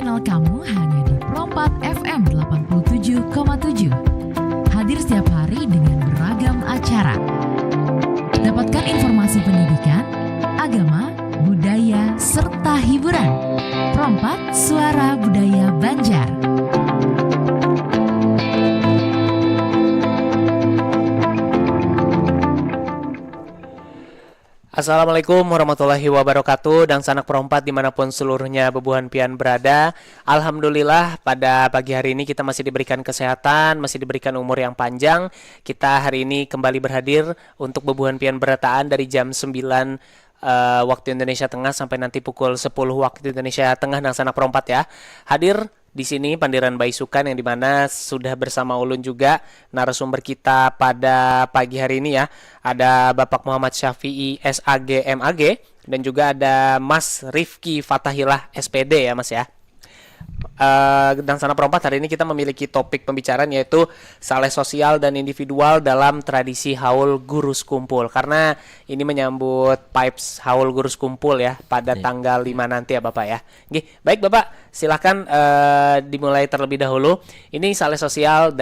channel kamu hanya di Pro4 FM 87,7. Hadir setiap hari dengan beragam acara. Dapatkan informasi pendidikan, agama, budaya, serta hiburan. Pro4 Suara Budaya Banjar. Assalamualaikum warahmatullahi wabarakatuh. Dan sanak Pro4 dimanapun seluruhnya bebuhan pian berada. Alhamdulillah pada pagi hari ini kita masih diberikan kesehatan, masih diberikan umur yang panjang. Kita hari ini kembali berhadir untuk bebuhan pian berataan dari jam 9 waktu Indonesia Tengah sampai nanti pukul 10 waktu Indonesia Tengah. Dan sanak Pro4 ya. Hadir di sini Pandiran Baisukan yang dimana sudah bersama Ulun juga narasumber kita pada pagi hari ini ya. Ada Bapak Muhammad Syafi'i SAG MAG dan juga ada Mas Rifki Fatahillah SPD ya Mas ya. Dan sana Pro4 hari ini kita memiliki topik pembicaraan yaitu saleh sosial dan individual dalam tradisi Haul Gurus Kumpul, karena ini menyambut Pipes Haul Gurus Kumpul ya pada tanggal 5 nanti ya Bapak ya. Oke, baik Bapak, silakan dimulai terlebih dahulu. Ini saleh sosial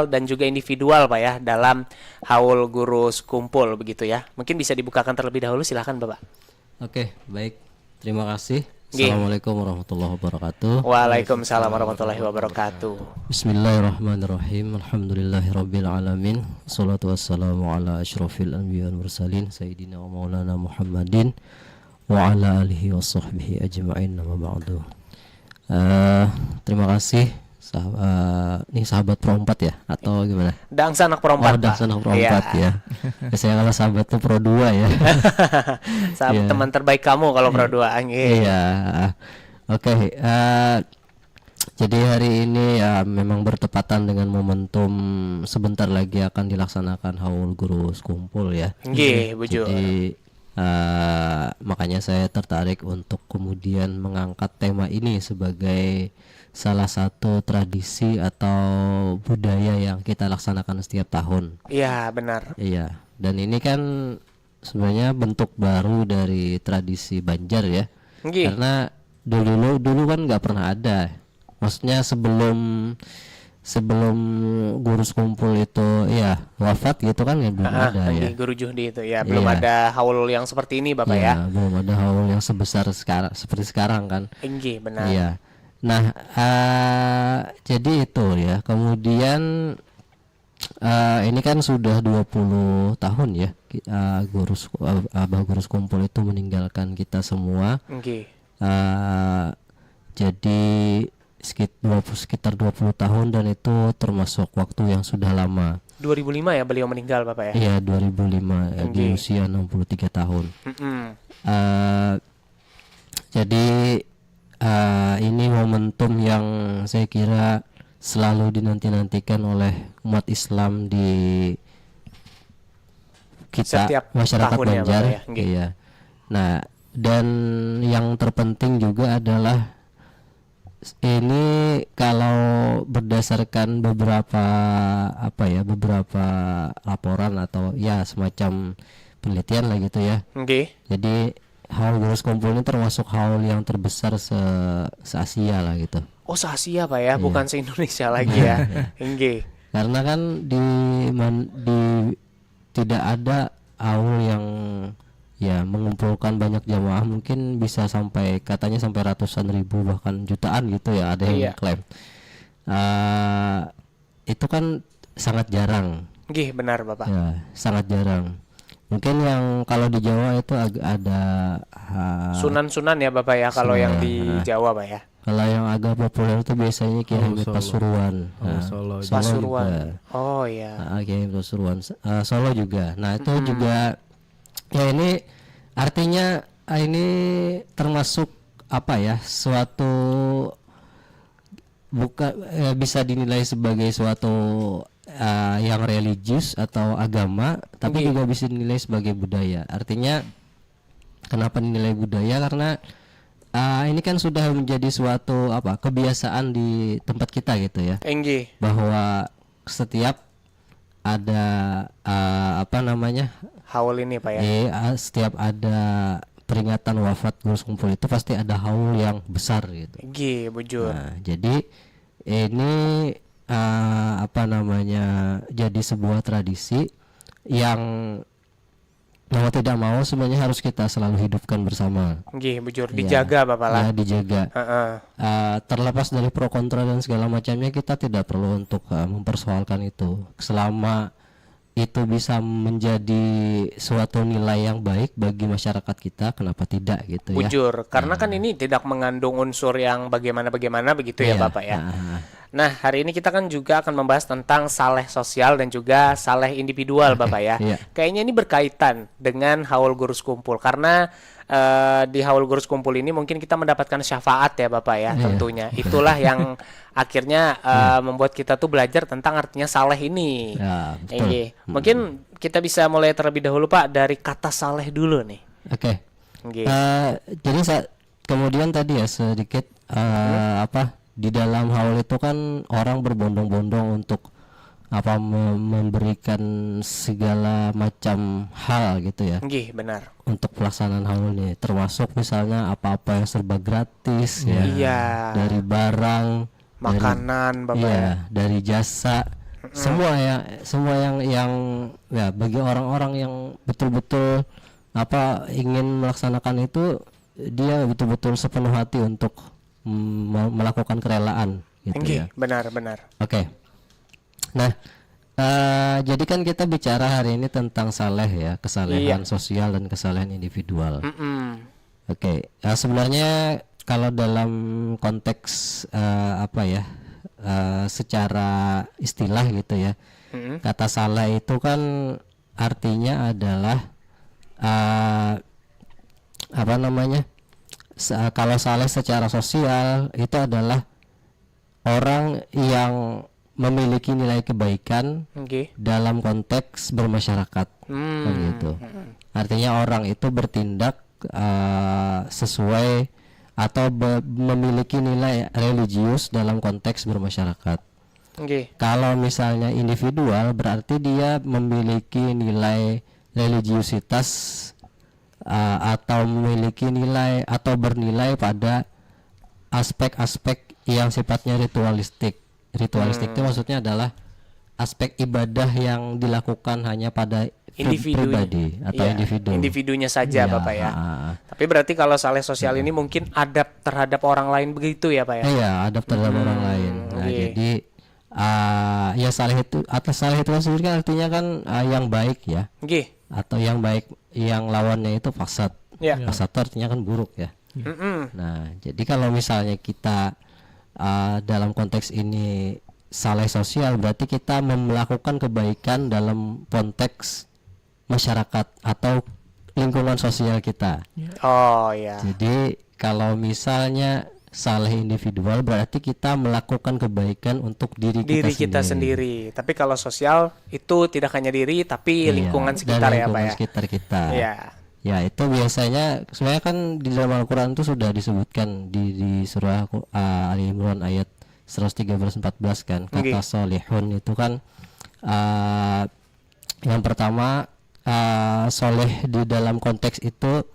dan juga individual Pak ya dalam Haul Gurus Kumpul begitu ya. Mungkin bisa dibukakan terlebih dahulu, silakan Bapak. Oke, baik. Terima kasih. Assalamualaikum warahmatullahi wabarakatuh. Waalaikumsalam warahmatullahi wabarakatuh. Bismillahirrahmanirrahim. Alhamdulillahirabbil alamin. Wassalatu wassalamu ala asyrafil anbiya'i wal mursalin sayyidina wa maulana Muhammadin wa ala alihi washabbihi ajma'in. Amma ba'du. Terima kasih ini sahabat Pro4 ya atau gimana? Dangsa anak Pro4. Dangsa anak Pro4 ya. Saya kalau sahabat tuh Pro2 ya. Sahabat teman terbaik kamu kalau Pro2. Iya. Oke, jadi hari ini ya memang bertepatan dengan momentum sebentar lagi akan dilaksanakan Haul Gurus Kumpul ya. Nggih, bujur. Jadi makanya saya tertarik untuk kemudian mengangkat tema ini sebagai salah satu tradisi atau budaya yang kita laksanakan setiap tahun. Iya, benar. Iya, dan ini kan sebenarnya bentuk baru dari tradisi Banjar ya. Nggih. Karena dulu kan nggak pernah ada. Maksudnya sebelum Gurus Kumpul itu ya wafat gitu kan ya belum ada ya. Guru Juhdi itu ya belum ada haul yang seperti ini Bapak ya. Belum ada haul yang sebesar seperti sekarang kan. Nggih, benar. Iya. Nah, jadi itu ya. Kemudian ini kan sudah 20 tahun ya Abah Gurus Kumpul itu meninggalkan kita semua. Nggih. Jadi sekitar 20 tahun dan itu termasuk waktu yang sudah lama. 2005 ya beliau meninggal Bapak ya? Iya, 2005 ya, di usia 63 tahun. Jadi ini momentum yang saya kira selalu dinanti-nantikan oleh umat Islam di kita setiap masyarakat Banjar ya, iya. Nah, dan yang terpenting juga adalah ini kalau berdasarkan beberapa laporan atau ya semacam penelitian lah gitu ya. Jadi Haul Gurus Kumpul ini termasuk haul yang terbesar se-Asia lah gitu. Oh, se-Asia Pak ya, bukan se-Indonesia lagi ya. Karena kan tidak ada haul yang ya mengumpulkan banyak jamaah, mungkin bisa katanya sampai ratusan ribu bahkan jutaan gitu ya, ada yang klaim. Itu kan sangat jarang. Benar Bapak. Ya, sangat jarang. Mungkin yang kalau di Jawa itu agak ada sunan-sunan ya Bapak ya kalau yang di Jawa Pak ya. Kalau yang agak populer itu biasanya Kiai Pasuruan. Solo Pasuruan. Oh iya. Kiai Pasuruan. Solo juga. Nah, itu juga ya ini artinya ini termasuk suatu bisa dinilai sebagai suatu yang religius atau agama, tapi juga bisa dinilai sebagai budaya. Artinya kenapa dinilai budaya? Karena ini kan sudah menjadi suatu kebiasaan di tempat kita gitu ya. Bahwa setiap ada haul ini Pak ya. Setiap ada peringatan wafat Gus Kumpul itu pasti ada haul yang besar gitu. Nggih, bujur. Nah, jadi ini apa namanya, jadi sebuah tradisi yang mau tidak mau sebenarnya harus kita selalu hidupkan bersama. Nggih, bujur, Ya, dijaga Bapak lah. ya dijaga. Heeh. Terlepas dari pro kontra dan segala macamnya, kita tidak perlu untuk mempersoalkan itu. Selama itu bisa menjadi suatu nilai yang baik bagi masyarakat kita, kenapa tidak gitu ya. Bujur, karena kan ini tidak mengandung unsur yang bagaimana-bagaimana begitu ya Iya, Bapak ya. Nah, hari ini kita kan juga akan membahas tentang saleh sosial dan juga saleh individual Bapak ya. Iya. Kayaknya ini berkaitan dengan haul gurus kumpul karena di haul gurus kumpul ini mungkin kita mendapatkan syafaat ya Bapak ya, Iya. tentunya. Itulah yang akhirnya membuat kita tuh belajar tentang artinya saleh ini. Ya, betul. Iya. Mungkin kita bisa mulai terlebih dahulu Pak dari kata saleh dulu nih. Oke. Nggih. Jadi kemudian tadi ya sedikit apa, di dalam haul itu kan orang berbondong-bondong untuk apa, memberikan segala macam hal gitu ya Nggih, benar. untuk pelaksanaan haul ini, termasuk misalnya apa-apa yang serba gratis ya, Iya. dari barang, Makanan Bapak iya, ya. dari jasa, semua yang ya bagi orang-orang yang betul-betul apa ingin melaksanakan itu, dia betul-betul sepenuh hati untuk melakukan kerelaan gitu Nggih, ya. benar-benar. Oke. Nah, jadi kan kita bicara hari ini tentang saleh ya, kesalehan sosial dan kesalehan individual. Oke. Sebenarnya kalau dalam konteks apa ya, secara istilah gitu ya, kata saleh itu kan artinya adalah apa namanya? Kalau saleh secara sosial itu adalah orang yang memiliki nilai kebaikan Nggih. dalam konteks bermasyarakat, kan gitu. Artinya orang itu bertindak sesuai atau memiliki nilai religius dalam konteks bermasyarakat. Nggih. Kalau misalnya individual, berarti dia memiliki nilai religiusitas atau memiliki nilai atau bernilai pada aspek-aspek yang sifatnya ritualistik. Ritualistik itu maksudnya adalah aspek ibadah yang dilakukan hanya pada Individu pribadi atau Iya, individu. individunya saja Iya, Bapak ya. Tapi berarti kalau saleh sosial ini mungkin adab terhadap orang lain begitu ya Pak ya. Iya, adab terhadap orang lain. Nah, Oke. jadi ya saleh itu, atas saleh itu sendiri kan artinya kan yang baik ya, Nggih. atau yang baik yang lawannya itu fasad. Ya. Fasad itu artinya kan buruk ya. Nah, jadi kalau misalnya kita dalam konteks ini saleh sosial, berarti kita melakukan kebaikan dalam konteks masyarakat atau lingkungan sosial kita. Oh ya. Jadi kalau misalnya saleh individual, berarti kita melakukan kebaikan untuk diri Kita sendiri. Tapi kalau sosial itu tidak hanya diri tapi Iya, lingkungan dan sekitar ya Pak lingkungan ya. sekitar kita. Iya. Ya, itu biasanya sebenarnya kan di dalam Al-Qur'an itu sudah disebutkan di surah Ali Imran ayat 113-14 kan, kata solihun itu kan yang pertama, soleh di dalam konteks itu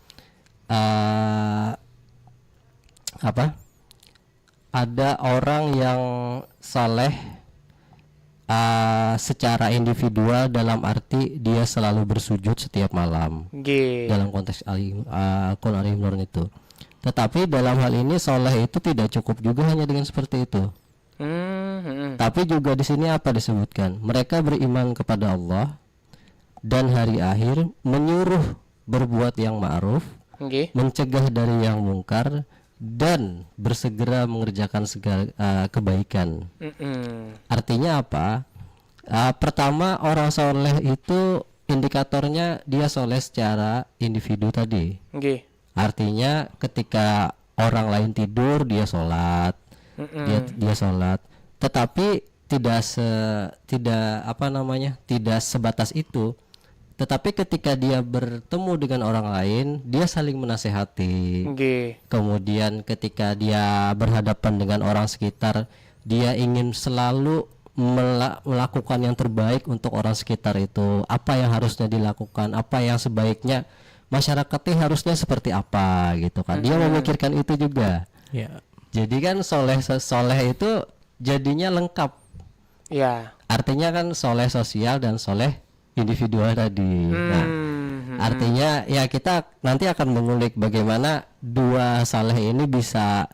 apa? Ada orang yang saleh secara individual dalam arti dia selalu bersujud setiap malam Nggih. dalam konteks Al-Quran Ali Imran itu. Tetapi dalam hal ini soleh itu tidak cukup juga hanya dengan seperti itu. Tapi juga di sini apa disebutkan? Mereka beriman kepada Allah dan hari akhir, menyuruh berbuat yang ma'ruf, Nggih. mencegah dari yang mungkar, dan bersegera mengerjakan segala kebaikan. Artinya apa? Pertama, orang soleh itu indikatornya dia soleh secara individu tadi. Nggih. Artinya ketika orang lain tidur dia sholat, dia sholat. Tetapi tidak sebatas itu. Tetapi ketika dia bertemu dengan orang lain, dia saling menasehati. Nggih. Kemudian ketika dia berhadapan dengan orang sekitar, dia ingin selalu melakukan yang terbaik untuk orang sekitar itu. Apa yang harusnya dilakukan, apa yang sebaiknya masyarakatnya harusnya seperti apa gitu kan. Dia memikirkan itu juga. Ya. Jadi kan soleh itu jadinya lengkap. Ya. Artinya kan soleh sosial dan soleh individual tadi. Nah, artinya ya kita nanti akan mengulik bagaimana dua saleh ini bisa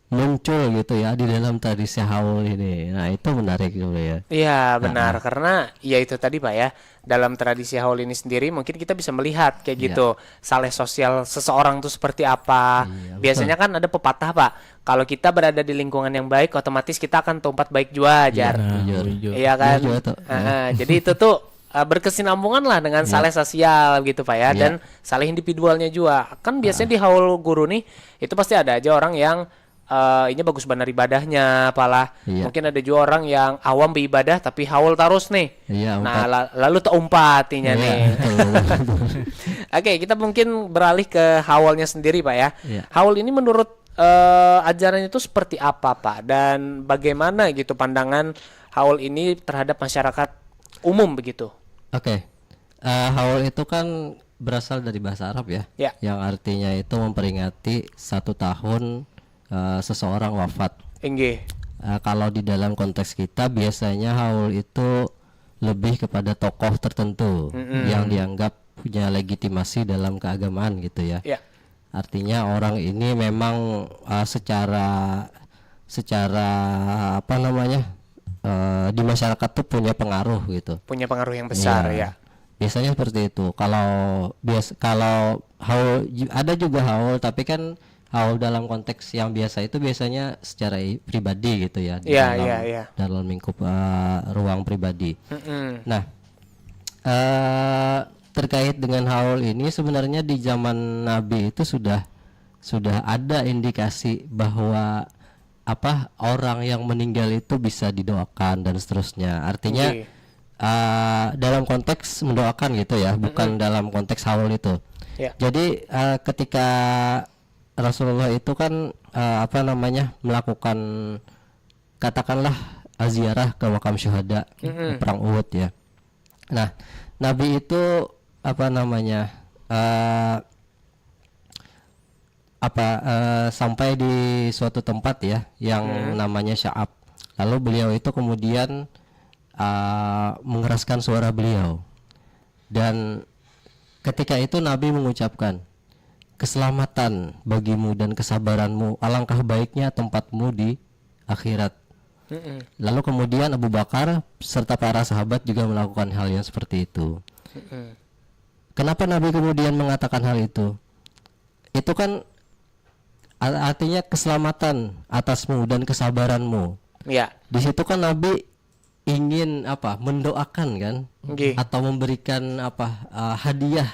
muncul gitu ya di dalam tradisi haul ini. Nah, itu menarik dulu ya. Iya benar, karena ya itu tadi Pak ya, dalam tradisi haul ini sendiri mungkin kita bisa melihat kayak gitu saleh sosial seseorang tuh seperti apa. Biasanya kan ada pepatah Pak, kalau kita berada di lingkungan yang baik otomatis kita akan tumpat baik jua ajar. Iya kan. Jadi itu tuh berkesinambungan lah dengan saleh sosial gitu Pak ya, dan saleh individualnya juga. Kan biasanya di haul guru nih itu pasti ada aja orang yang ini bagus benar ibadahnya, apalah. Mungkin ada juga orang yang awam beribadah tapi haul terus nih. Nah, lalu teumpatinya nih. Oke, kita mungkin beralih ke haulnya sendiri, Pak ya. Haul ini menurut ajaran itu seperti apa, Pak? Dan bagaimana gitu pandangan haul ini terhadap masyarakat umum begitu? Oke. Haul itu kan berasal dari bahasa Arab ya. Yang artinya itu memperingati 1 tahun seseorang wafat. Kalau di dalam konteks kita biasanya haul itu lebih kepada tokoh tertentu yang dianggap punya legitimasi dalam keagamaan gitu ya. Artinya orang ini memang secara apa namanya di masyarakat tuh punya pengaruh gitu. Punya pengaruh yang besar ya. Biasanya seperti itu. Kalau haul ada juga haul, tapi kan haul dalam konteks yang biasa itu biasanya secara pribadi gitu ya, dalam lingkup ruang pribadi. Nah, terkait dengan haul ini sebenarnya di zaman Nabi itu sudah ada indikasi bahwa orang yang meninggal itu bisa didoakan dan seterusnya. Artinya dalam konteks mendoakan gitu ya, bukan dalam konteks haul itu. Jadi ketika Rasulullah itu kan melakukan katakanlah ziarah ke makam syuhada perang Uhud ya. Nah, Nabi itu sampai di suatu tempat ya yang namanya Sya'ab. Lalu beliau itu kemudian mengeraskan suara beliau. Dan ketika itu Nabi mengucapkan, keselamatan bagimu dan kesabaranmu, alangkah baiknya tempatmu di akhirat. Lalu kemudian Abu Bakar serta para sahabat juga melakukan hal yang seperti itu. Kenapa Nabi kemudian mengatakan hal itu? Itu kan artinya keselamatan atasmu dan kesabaranmu. Di situ kan Nabi ingin mendoakan kan, atau memberikan hadiah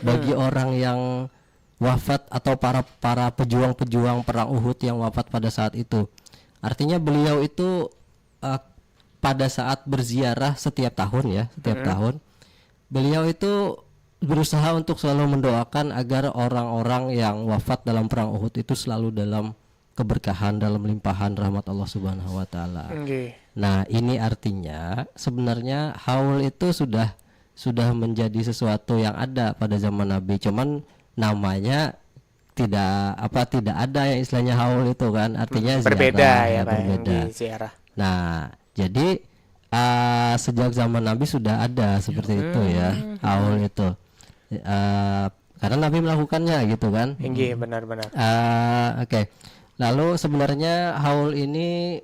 bagi orang yang wafat atau para pejuang-pejuang perang Uhud yang wafat pada saat itu. Artinya beliau itu pada saat berziarah setiap tahun beliau itu berusaha untuk selalu mendoakan agar orang-orang yang wafat dalam perang Uhud itu selalu dalam keberkahan, dalam limpahan rahmat Allah Subhanahu wa taala. Nah, ini artinya sebenarnya haul itu sudah menjadi sesuatu yang ada pada zaman Nabi, cuman namanya tidak ada yang istilahnya haul itu kan, artinya berbeda berbeda. Nah, jadi sejak zaman Nabi sudah ada seperti itu ya haul itu, karena Nabi melakukannya gitu kan. Benar-benar. Oke. Lalu sebenarnya haul ini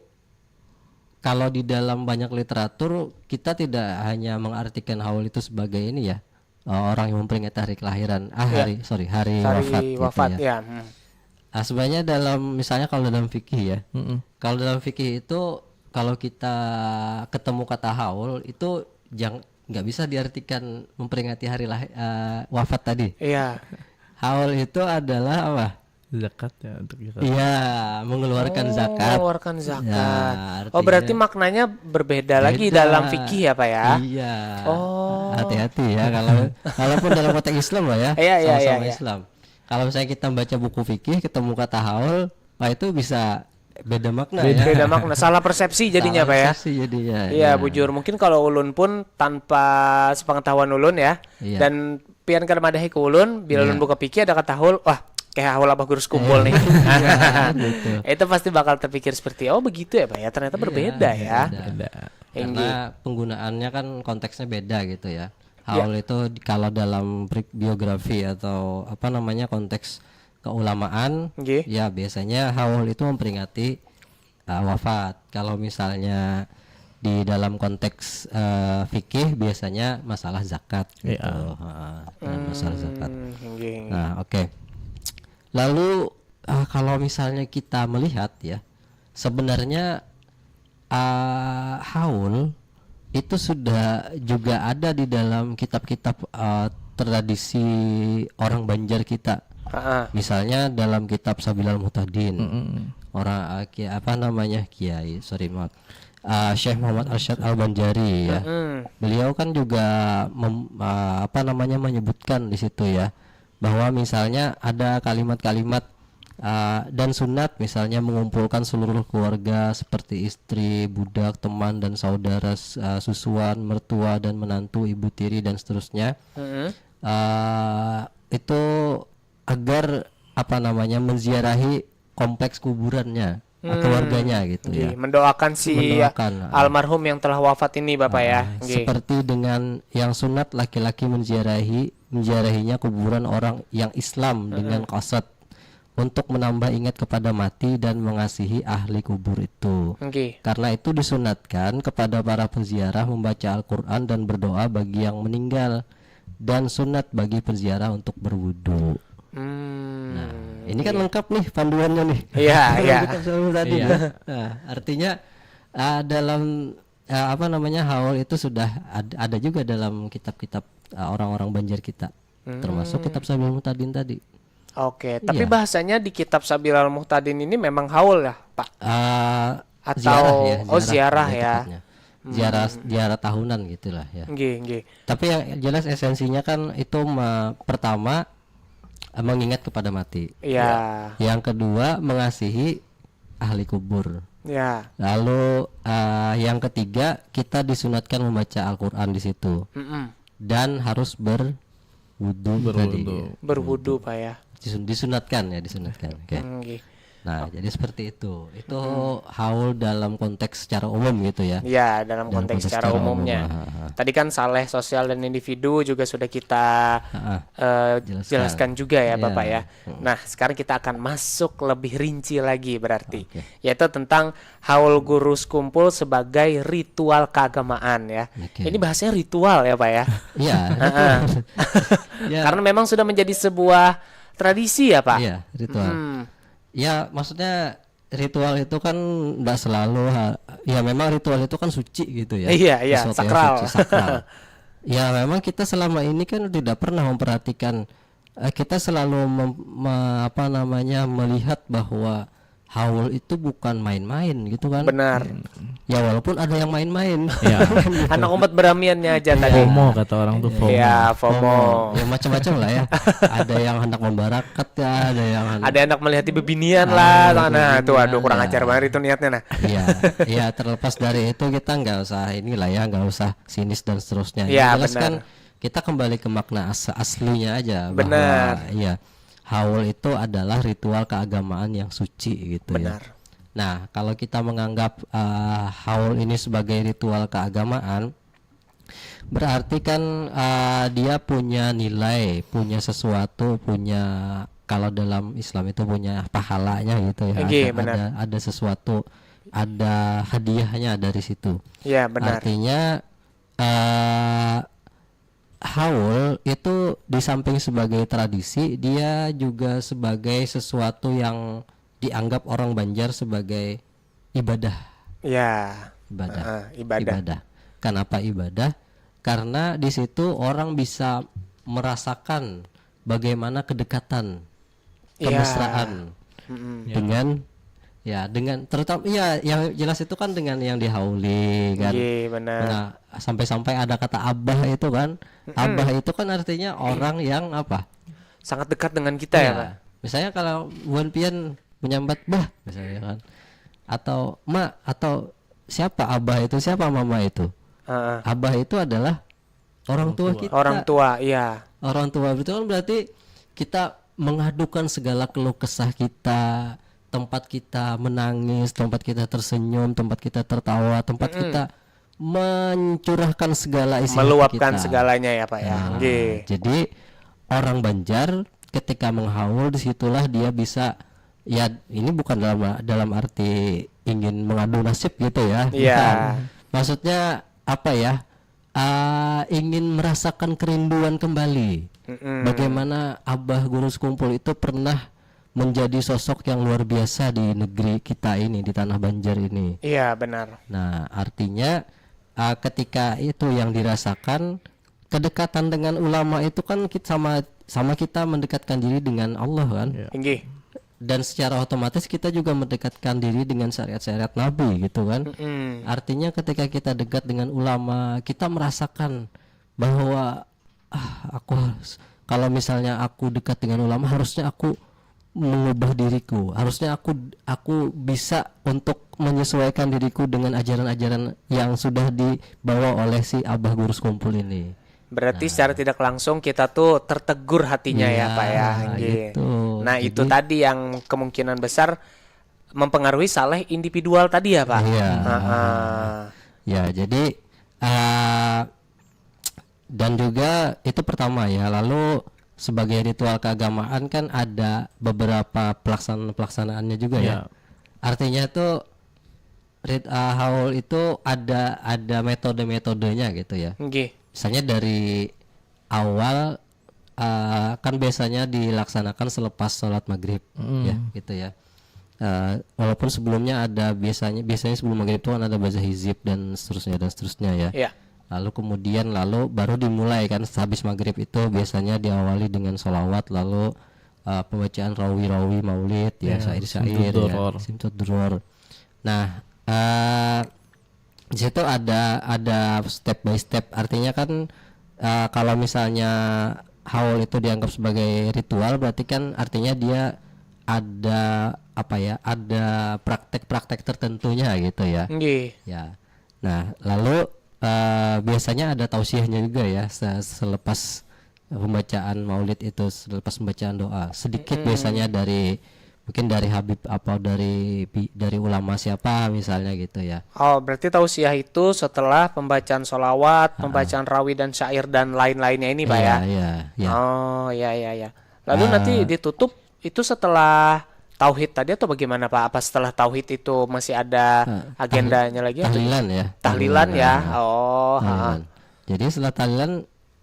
kalau di dalam banyak literatur kita tidak hanya mengartikan haul itu sebagai ini ya, orang yang memperingati hari kelahiran, hari wafat gitu ya. Sebenarnya misalnya kalau dalam fikih ya, kalau dalam fikih itu kalau kita ketemu kata haul itu nggak bisa diartikan memperingati hari wafat tadi. Haul itu adalah apa? Zakat ya, untuk zakat. Mengeluarkan zakat. Mengeluarkan zakat. Berarti maknanya berbeda lagi dalam fikih ya Pak ya? Hati-hati ya kalaupun dalam konteks Islam lah ya. Sama-sama Islam. Kalau misalnya kita baca buku fikih ketemu kata haul, itu bisa beda makna Beda makna, salah persepsi jadinya Pak ya. Persepsi jadinya. Iya, bujur. Mungkin kalau ulun pun tanpa sepengetahuan ulun ya. Iya. Dan pian kada madahi ke ulun, bila ulun buka pikir ada kata haul, wah kayak haul abah guru kumpul nih. Gitu. Itu pasti bakal terpikir seperti, oh begitu ya Pak ya. Ternyata berbeda ya. Beda. Inggi. Karena penggunaannya kan konteksnya beda gitu ya. Haul itu kalau dalam biografi atau apa namanya konteks keulamaan, Nggih. ya biasanya haul itu memperingati wafat. Kalau misalnya di dalam konteks fikih biasanya masalah zakat gitu. Masalah zakat. Nggih. Nah, oke. Lalu kalau misalnya kita melihat ya, sebenarnya haul itu sudah juga ada di dalam kitab-kitab tradisi orang Banjar kita. Misalnya dalam kitab Sabilal Muhtadin. Orang apa namanya? Kiai, sorry maaf. Syekh Muhammad Arsyad Al-Banjari ya. Beliau kan juga apa namanya menyebutkan di situ ya, bahwa misalnya ada kalimat-kalimat dan sunat misalnya mengumpulkan seluruh keluarga seperti istri, budak, teman dan saudara, susuan, mertua dan menantu, ibu tiri dan seterusnya. Itu agar apa namanya menziarahi kompleks kuburannya keluarganya gitu ya. Mendoakan si Mendoakan, almarhum yang telah wafat ini Bapak ya. Nggih. Seperti dengan yang sunat laki-laki menziarahinya kuburan orang yang Islam dengan qasad untuk menambah ingat kepada mati dan mengasihi ahli kubur itu. Nggih. Karena itu disunatkan kepada para penziarah membaca Al-Quran dan berdoa bagi yang meninggal, dan sunat bagi penziarah untuk berwudu. Nah, ini kan lengkap nih panduannya nih. Iya, iya. Kitab Sabil tadi. Nah, artinya dalam apa namanya haul itu sudah ada juga dalam kitab-kitab orang-orang Banjar kita, termasuk kitab Sabil Muhtadin tadi. Oke, tapi Iya. bahasanya di kitab Sabilal Muhtadin ini memang haul ya, Pak? Atau ziarah ya. tepatnya. Ziarah tahunan gitulah ya. Nggih, nggih. Tapi yang jelas esensinya kan itu pertama mengingat kepada mati. Iya. Yang kedua mengasihi ahli kubur. Ya. Lalu yang ketiga kita disunatkan membaca Al-Qur'an di situ. Dan harus berwudu tadi. Berwudu Pak ya. Disunatkan. Oke. Nggih. Nah, jadi seperti itu. Itu haul dalam konteks secara umum gitu ya. Ya, dalam Dalam konteks konteks secara secara umumnya. umum, Tadi kan saleh sosial dan individu juga sudah kita jelaskan juga ya Iya. Bapak ya. Nah, sekarang kita akan masuk lebih rinci lagi berarti, Oke. yaitu tentang haul guru kumpul sebagai ritual keagamaan ya. Oke. Ini bahasanya ritual ya Pak ya. Iya. Ya. Karena memang sudah menjadi sebuah tradisi ya Pak. Iya, ritual. Ya, maksudnya ritual itu kan enggak selalu ya memang ritual itu kan suci gitu ya. Iya, Sesuatu yang sakral. suci, sakral. Ya memang kita selama ini kan tidak pernah memperhatikan, kita selalu apa namanya melihat bahwa haul itu bukan main-main gitu kan. Benar. Ya walaupun ada yang main-main. Ya. Anak umat beramiannya aja tadi. FOMO kata orang tuh FOMO. Ya, FOMO. Ya macam-macam lah ya. Ada yang hendak membarakat ya, ada yang Ada anak melihat bebinian lah. Nah, bebinian, tuh aduh kurang ya. ajar banget itu niatnya nah. Iya, ya terlepas dari itu kita nggak usah inilah ya, nggak usah sinis dan seterusnya. Iya, Yang jelas benar. kan kita kembali ke makna aslinya aja. Benar. Bahwa, ya haul itu adalah ritual keagamaan yang suci gitu ya. Benar. Nah, kalau kita menganggap haul ini sebagai ritual keagamaan, berarti kan dia punya nilai, punya sesuatu, punya kalau dalam Islam itu punya pahalanya gitu ya. Oke, benar. Ada sesuatu, ada hadiahnya dari situ. Ya, benar. Artinya haul itu di samping sebagai tradisi, dia juga sebagai sesuatu yang dianggap orang Banjar sebagai ibadah. Ya. Ibadah. Kenapa ibadah? Karena di situ orang bisa merasakan bagaimana kedekatan, kemesraan dengan terutama ya yang jelas itu kan dengan yang dihauli kan. Iya, benar. Nah, sampai-sampai ada kata abah itu kan. Abah itu kan artinya orang yang apa? Sangat dekat dengan kita ya, Pak. Misalnya kalau Wan Pian menyambat bah misalnya kan. atau ma atau siapa abah itu, siapa mama itu. Abah itu adalah orang tua kita. Orang tua, iya. Orang tua itu kan berarti kita mengadukan segala keluh kesah kita, tempat kita menangis, tempat kita tersenyum, tempat kita tertawa, tempat kita mencurahkan segala isi hati Meluapkan kita. segalanya ya Pak ya. Nah, Nggih. jadi orang Banjar ketika menghaul, disitulah dia bisa, ya ini bukan dalam arti ingin mengadu nasib gitu ya. Iya. Bukan. Maksudnya apa ya? Ingin merasakan kerinduan kembali. Bagaimana Abah Guru Sekumpul itu pernah menjadi sosok yang luar biasa di negeri kita ini, di tanah Banjar ini. Iya, benar. Nah, artinya ketika itu yang dirasakan, kedekatan dengan ulama itu kan kita sama kita mendekatkan diri dengan Allah kan. Nggih. Dan secara otomatis kita juga mendekatkan diri dengan syariat-syariat Nabi gitu kan. Artinya ketika kita dekat dengan ulama, kita merasakan bahwa aku harus, kalau misalnya aku dekat dengan ulama, harusnya aku mengubah diriku, harusnya aku bisa untuk menyesuaikan diriku dengan ajaran-ajaran yang sudah dibawa oleh si Abah Guru Sekumpul ini. Berarti secara tidak langsung kita tuh tertegur hatinya ya Pak ya. Nggih. Gitu. Nah, itu tadi yang kemungkinan besar mempengaruhi saleh individual tadi ya Pak. Iya. Ya, jadi dan juga itu pertama ya. Lalu sebagai ritual keagamaan kan ada beberapa pelaksanaannya juga ya. Artinya tuh haul itu ada metode-metodenya gitu ya. Nggih. Misalnya dari awal kan biasanya dilaksanakan selepas sholat maghrib ya gitu ya. Walaupun sebelumnya ada biasanya sebelum maghrib itu kan ada baca hizib dan seterusnya ya. Iya. Lalu kemudian baru dimulai kan habis maghrib itu biasanya diawali dengan sholawat, lalu pembacaan rawi-rawi maulid ya, syair-syair ya, simtud duror. Nah di situ ada step by step, artinya kan kalau misalnya haul itu dianggap sebagai ritual, berarti kan artinya dia ada ada praktek-praktek tertentunya gitu ya. Nggih. Ya. Nah, lalu biasanya ada tausiahnya juga ya selepas pembacaan maulid itu, selepas pembacaan doa. Sedikit biasanya mungkin dari Habib apa dari ulama siapa misalnya gitu ya. Oh, berarti tausiah itu setelah pembacaan sholawat, pembacaan rawi dan syair dan lain-lainnya ini Pak ya. Iya. Oh, ya. Lalu nanti ditutup itu setelah tauhid tadi atau bagaimana Pak? Apa setelah tauhid itu masih ada agendanya lagi? Tahlilan ya. Tahlilan ya. Tahlilan. Jadi setelah tahlilan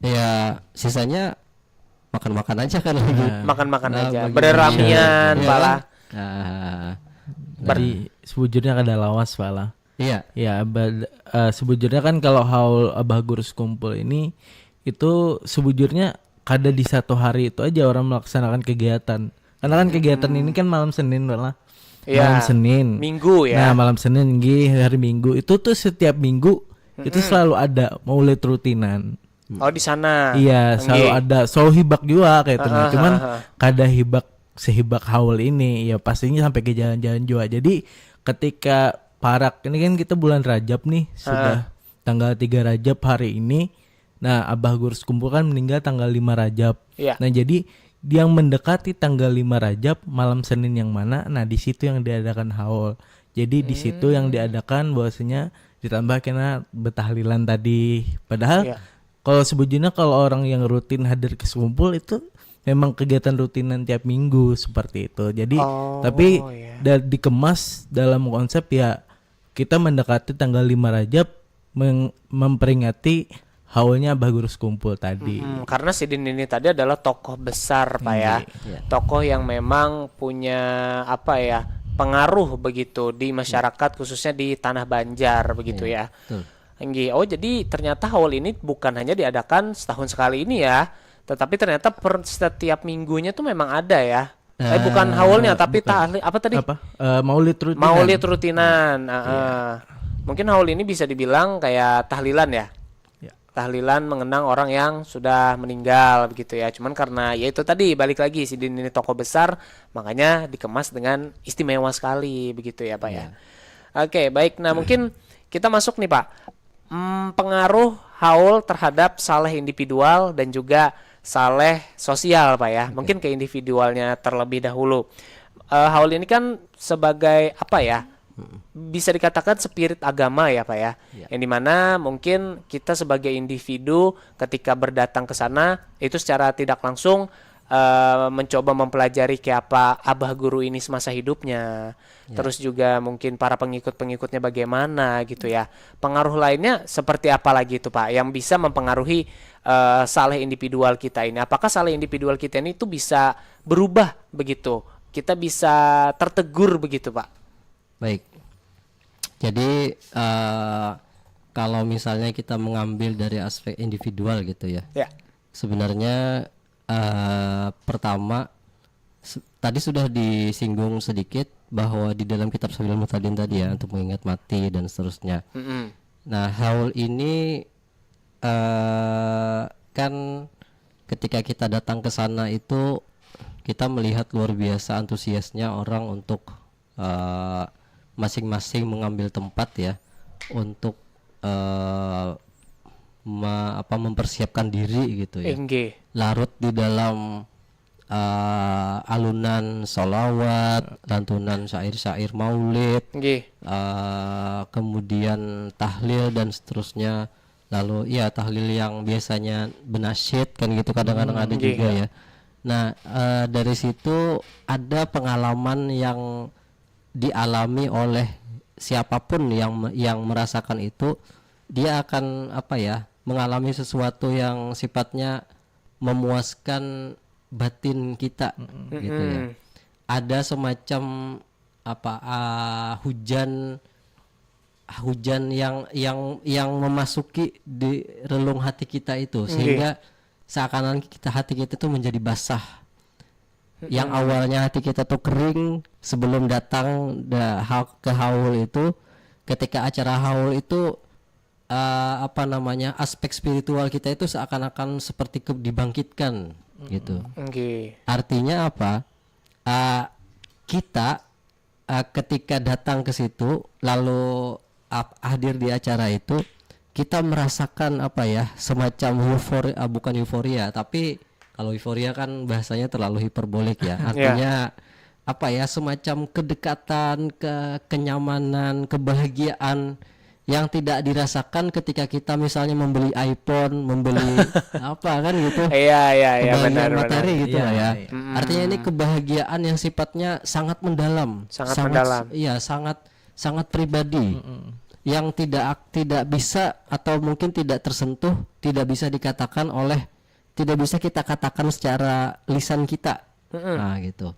ya sisanya makan-makan aja kan lagi. Makan-makan aja. Bereramian Iya. pala. Jadi sebujurnya ada lawas pala. Iya. Ya, sebujurnya kan kalau haul Abah Guru Sekumpul ini itu sebujurnya kada di satu hari itu aja orang melaksanakan kegiatan. Karena kan kegiatan ini kan malam Senin lah. Iya. Malam Senin. Minggu ya. Nah, malam Senin hari Minggu itu tuh setiap minggu itu selalu ada maulid rutinan. Oh, di sana. Iya, selalu ada, selalu hibak juga kayak itu. Cuman kada hibak sehibak haul ini, ya pastinya sampai ke jalan-jalan juga. Jadi ketika parak ini kan kita bulan Rajab nih, sudah tanggal 3 Rajab hari ini. Nah, Abah Guru Sekumpul kan meninggal tanggal 5 Rajab. Iya. Nah, jadi yang mendekati tanggal 5 Rajab malam Senin yang mana? Nah, di situ yang diadakan haul. Jadi di situ yang diadakan bahwasanya ditambah kena betahlilan tadi. Padahal kalau sebujurnya kalau orang yang rutin hadir ke Sekumpul itu memang kegiatan rutinan tiap minggu seperti itu. Jadi tapi dikemas dalam konsep ya kita mendekati tanggal 5 Rajab memperingati haulnya Abah Guru Sekumpul tadi. Karena Sidin ini tadi adalah tokoh besar Pak ya. Tokoh yang memang punya pengaruh begitu di masyarakat khususnya di tanah Banjar begitu ya. Betul. Oh, jadi ternyata haul ini bukan hanya diadakan setahun sekali ini ya, tetapi ternyata setiap minggunya tuh memang ada ya. Bukan haulnya tapi apa tadi? Maulid rutinan. Maulid rutinan. Mungkin haul ini bisa dibilang kayak tahlilan ya. tahlilan mengenang orang yang sudah meninggal begitu ya. Cuman karena ya itu tadi balik lagi Sidin ini tokoh besar, makanya dikemas dengan istimewa sekali begitu ya Pak ya. Oke, baik. Nah, mungkin kita masuk nih Pak. Pengaruh haul terhadap saleh individual dan juga saleh sosial Pak ya. Mungkin ke individualnya terlebih dahulu. Haul ini kan sebagai apa ya? Bisa dikatakan spirit agama ya Pak ya. Yang dimana mungkin kita sebagai individu ketika berdatang ke sana itu secara tidak langsung mencoba mempelajari kayak apa abah guru ini semasa hidupnya. Terus juga mungkin para pengikut-pengikutnya bagaimana gitu ya. Pengaruh lainnya seperti apa lagi itu Pak yang bisa mempengaruhi saleh individual kita ini. Apakah saleh individual kita ini itu bisa berubah begitu? Kita bisa tertegur begitu Pak? Baik. Jadi kalau misalnya kita mengambil dari aspek individual gitu ya. Ya. Sebenarnya pertama tadi sudah disinggung sedikit bahwa di dalam kitab Sabilul Muhtadin tadi ya untuk mengingat mati dan seterusnya. Nah, haul ini kan ketika kita datang ke sana itu kita melihat luar biasa antusiasnya orang untuk masing-masing mengambil tempat ya untuk mempersiapkan diri gitu ya. Larut di dalam alunan sholawat, lantunan syair-syair maulid, kemudian tahlil dan seterusnya. Lalu ya tahlil yang biasanya benasyid kan gitu kadang-kadang ada juga ya. Nah dari situ ada pengalaman yang dialami oleh siapapun yang merasakan itu, dia akan apa ya mengalami sesuatu yang sifatnya memuaskan batin kita gitu ya. Ada semacam apa hujan yang memasuki di relung hati kita itu sehingga seakan-akan hati kita itu menjadi basah. Yang awalnya hati kita tuh kering sebelum datang ke haul itu, ketika acara haul itu aspek spiritual kita itu seakan-akan seperti dibangkitkan gitu. Artinya apa? Kita ketika datang ke situ lalu hadir di acara itu, kita merasakan apa ya semacam euforia, bukan euforia tapi kalau euforia kan bahasanya terlalu hiperbolik ya. Artinya apa ya semacam kedekatan, kenyamanan, kebahagiaan yang tidak dirasakan ketika kita misalnya membeli iPhone, membeli apa kan gitu. Iya benar materi gitu lah ya. Artinya ini kebahagiaan yang sifatnya sangat mendalam, mendalam. Iya, sangat pribadi. Yang tidak bisa atau mungkin tidak tersentuh, tidak bisa kita katakan secara lisan kita. Nah, gitu.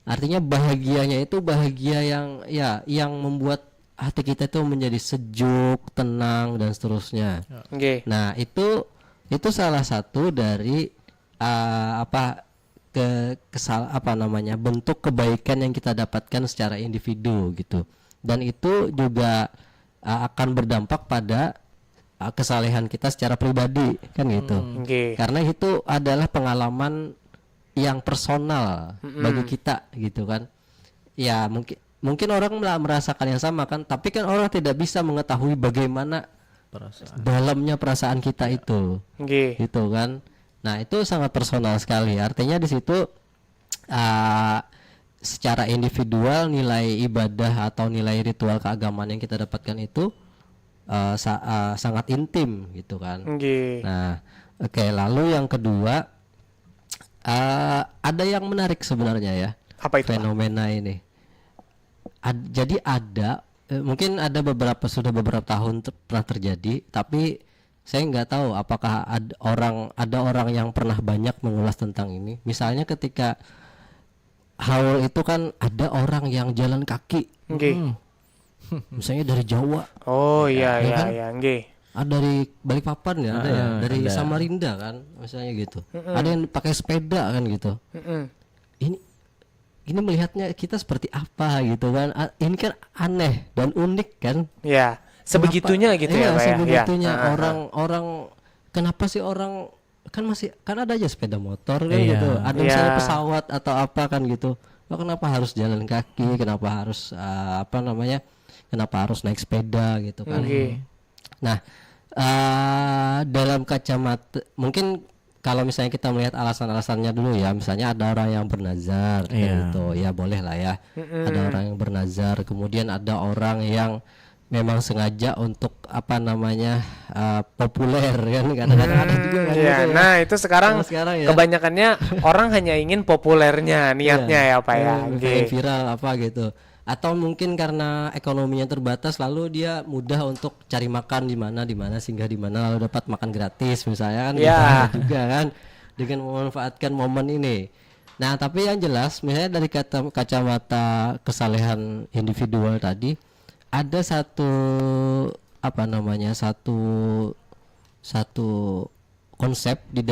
Artinya bahagianya itu bahagia yang membuat hati kita itu menjadi sejuk, tenang dan seterusnya. Nah, itu salah satu dari bentuk kebaikan yang kita dapatkan secara individu gitu. Dan itu juga akan berdampak pada kesalehan kita secara pribadi kan gitu. Karena itu adalah pengalaman yang personal bagi kita gitu kan. Ya mungkin orang merasakan yang sama kan, tapi kan orang tidak bisa mengetahui bagaimana dalamnya perasaan kita itu. Gitu kan. Nah, itu sangat personal sekali. Artinya di situ secara individual nilai ibadah atau nilai ritual keagamaan yang kita dapatkan itu sangat intim gitu kan. Nah, lalu yang kedua ada yang menarik sebenarnya ya. Apa itu? Fenomena ini. Jadi mungkin sudah beberapa tahun pernah terjadi, tapi saya nggak tahu apakah ada orang yang pernah banyak mengulas tentang ini. Misalnya ketika haul itu kan ada orang yang jalan kaki. Misalnya dari Jawa. Ada dari Balikpapan ya, ada ya, dari Samarinda kan, misalnya gitu. Ada yang pakai sepeda kan gitu. Ini melihatnya kita seperti apa gitu kan. Ini kan aneh dan unik kan. Ya, sebegitunya gitu ya Pak ya. Sebegitunya orang kenapa sih orang kan ada aja sepeda motor kan Iya. gitu, ada misalnya Iya. pesawat atau apa kan gitu. Lo kenapa harus jalan kaki, kenapa harus kenapa harus naik sepeda gitu kan. Oke. Nah, dalam kacamata mungkin kalau misalnya kita melihat alasan-alasannya dulu ya, misalnya ada orang yang bernazar kayak Iya. gitu, ya boleh lah ya. Ada orang yang bernazar, kemudian ada orang yang memang sengaja untuk populer kan, kadang-kadang ada juga kan Iya, gitu ya. nah itu sekarang Kalau sekarang ya. kebanyakannya orang hanya ingin populernya niatnya ya Pak ya. Pengen Oke. viral apa gitu. Atau mungkin karena ekonominya terbatas, lalu dia mudah untuk cari makan di mana singgah di mana lalu dapat makan gratis misalnya kan. Ya. Gitu ada juga kan, dengan memanfaatkan momen ini. Nah, tapi yang jelas misalnya dari kacamata kesalehan individual tadi, ada satu satu konsep di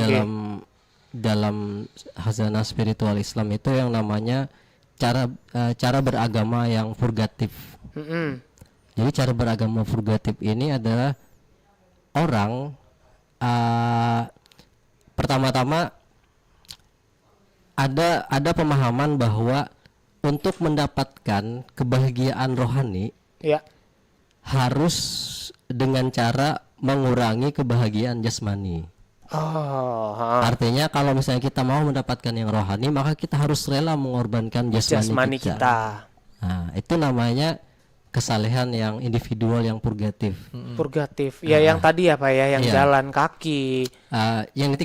dalam hazanah spiritual Islam itu yang namanya cara beragama yang purgatif. Mm-mm. Jadi cara beragama purgatif ini adalah orang pertama-tama ada pemahaman bahwa untuk mendapatkan kebahagiaan rohani Ya. harus dengan cara mengurangi kebahagiaan jasmani. Oh, ha. Artinya kalau misalnya kita mau mendapatkan yang rohani, maka kita harus rela mengorbankan jasmani kita. Kita. Nah, itu namanya kesalehan yang individual yang purgatif. Purgatif. Ya yang tadi ya Pak ya, yang Iya. jalan kaki. Yang itu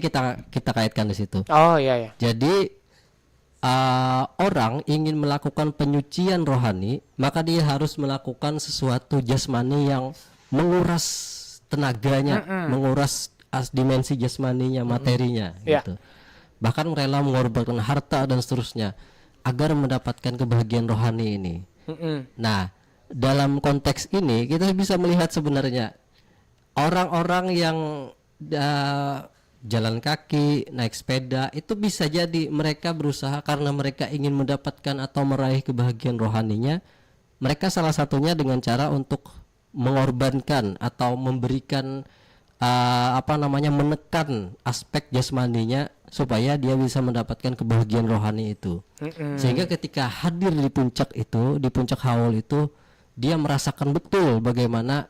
kita kaitkan di situ. Oh iya ya. Jadi orang ingin melakukan penyucian rohani, maka dia harus melakukan sesuatu jasmani yang menguras tenaganya, menguras dimensi jasmaninya, materinya, Ya. gitu. Bahkan rela mengorbankan harta dan seterusnya agar mendapatkan kebahagiaan rohani ini. Mm-mm. Nah, dalam konteks ini kita bisa melihat sebenarnya orang-orang yang jalan kaki, naik sepeda, itu bisa jadi mereka berusaha karena mereka ingin mendapatkan atau meraih kebahagiaan rohaninya. Mereka salah satunya dengan cara untuk mengorbankan atau memberikan menekan aspek jasmaninya supaya dia bisa mendapatkan kebahagiaan rohani itu. Sehingga ketika hadir di puncak haul itu, dia merasakan betul bagaimana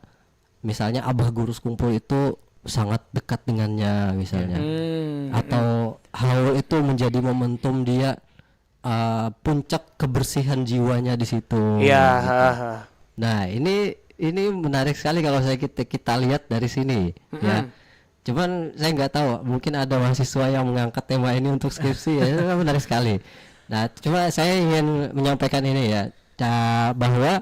misalnya Abah Gurus Kumpul itu sangat dekat dengannya misalnya. Atau haul itu menjadi momentum dia puncak kebersihan jiwanya di situ. Iya, gitu. ha, ha. Nah, ini menarik sekali kalau kita lihat dari sini ya. Cuman saya nggak tahu, mungkin ada mahasiswa yang mengangkat tema ini untuk skripsi ya, itu kan menarik sekali. Nah, cuma saya ingin menyampaikan ini ya, bahwa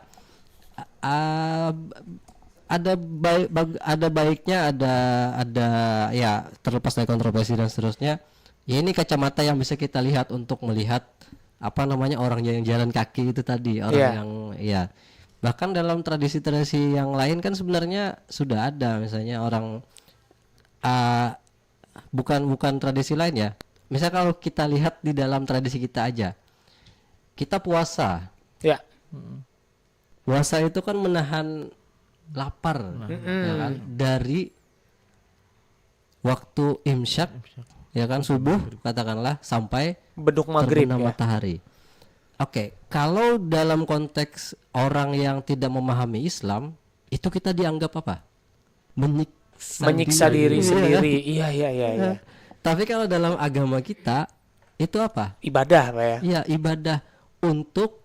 ada baiknya, ada ya, terlepas dari kontroversi dan seterusnya. Ya, ini kacamata yang bisa kita lihat untuk melihat orang yang jalan kaki itu tadi, orang Iya. yang ya. Bahkan dalam tradisi-tradisi yang lain kan sebenarnya sudah ada, misalnya orang bukan tradisi lain ya. Misal kalau kita lihat di dalam tradisi kita aja, kita puasa. Ya. Puasa itu kan menahan lapar, ya kan? Dari waktu imsyak, ya kan, subuh katakanlah sampai Beduk maghrib terbenam ya. matahari. Oke, kalau dalam konteks orang yang tidak memahami Islam, itu kita dianggap apa? Menyiksa diri Iya kan? sendiri. Iya. Tapi kalau dalam agama kita itu apa? Ibadah Pak ya. Ya, ibadah untuk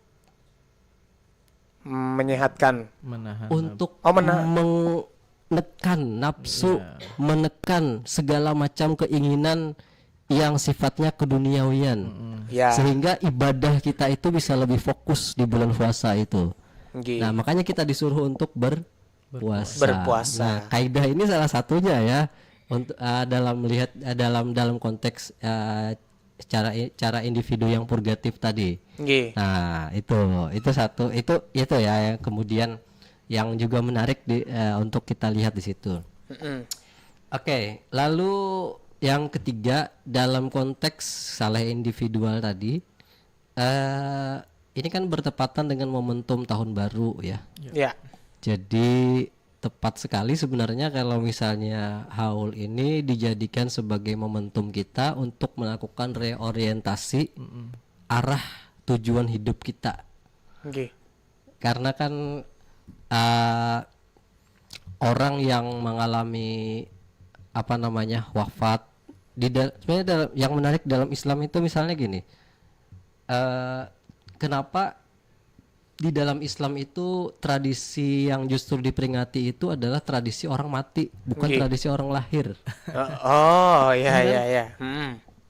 Menyehatkan. Menahan. untuk Oh, menekan nafsu, menekan segala macam keinginan yang sifatnya keduniawian. Ya. Sehingga ibadah kita itu bisa lebih fokus di bulan puasa itu. Nggih. Nah, makanya kita disuruh untuk berpuasa. Berpuasa. Nah, kaidah ini salah satunya ya, untuk dalam melihat dalam konteks cara individu yang purgatif tadi. Nggih. Nah, itu satu, itu ya yang kemudian yang juga menarik untuk kita lihat di situ. Oke, lalu yang ketiga dalam konteks saleh individual tadi, ini kan bertepatan dengan momentum tahun baru ya. Ya. Jadi tepat sekali sebenarnya kalau misalnya haul ini dijadikan sebagai momentum kita untuk melakukan reorientasi arah tujuan hidup kita. Oke. Karena kan orang yang mengalami wafat sebenarnya yang menarik dalam Islam itu misalnya gini, kenapa di dalam Islam itu tradisi yang justru diperingati itu adalah tradisi orang mati, bukan tradisi orang lahir. Iya.